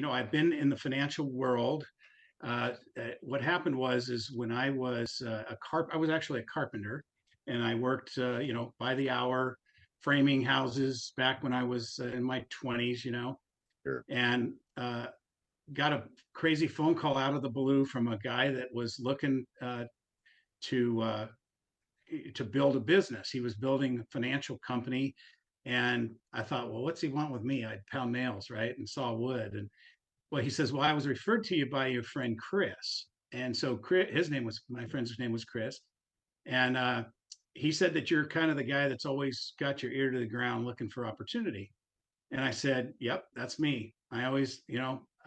I've been in the financial world. What happened is when I was I was actually a carpenter, and I worked, by the hour, framing houses back when I was in my 20s, Sure. and got a crazy phone call out of the blue from a guy that was looking to uh, to build a business. He was building a financial company, and I thought, well, what's he want with me? I'd pound nails, right, and saw wood. And well, he says, well, I was referred to you by your friend Chris. And so Chris, my friend's name was Chris. And he said that you're kind of the guy that's always got your ear to the ground looking for opportunity. And I said, yep, that's me. I always,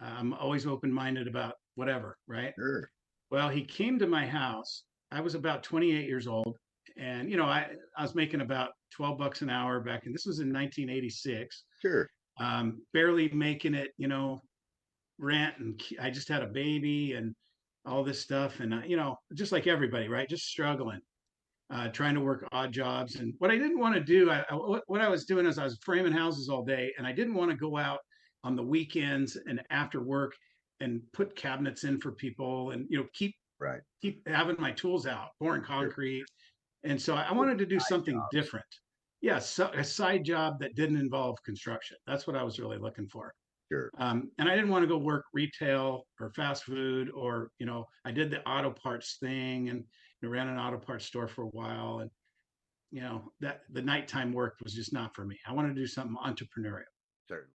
I'm always open minded about whatever, right? Sure. Well, he came to my house. I was about 28 years old. And, I was making about 12 bucks an hour back in, this was in 1986, Sure. barely making it, rent, and I just had a baby and all this stuff, and just like everybody, right? Just struggling, trying to work odd jobs. And what I didn't want to do, what I was doing is I was framing houses all day, and I didn't want to go out on the weekends and after work and put cabinets in for people, and Right. keep having my tools out, pouring Sure. concrete. And so I Work wanted to do side something jobs. different. Yeah, so a side job that didn't involve construction. That's what I was really looking for. Sure. And I didn't want to go work retail or fast food, or, I did the auto parts thing, and ran an auto parts store for a while. And, that the nighttime work was just not for me. I wanted to do something entrepreneurial. Certainly.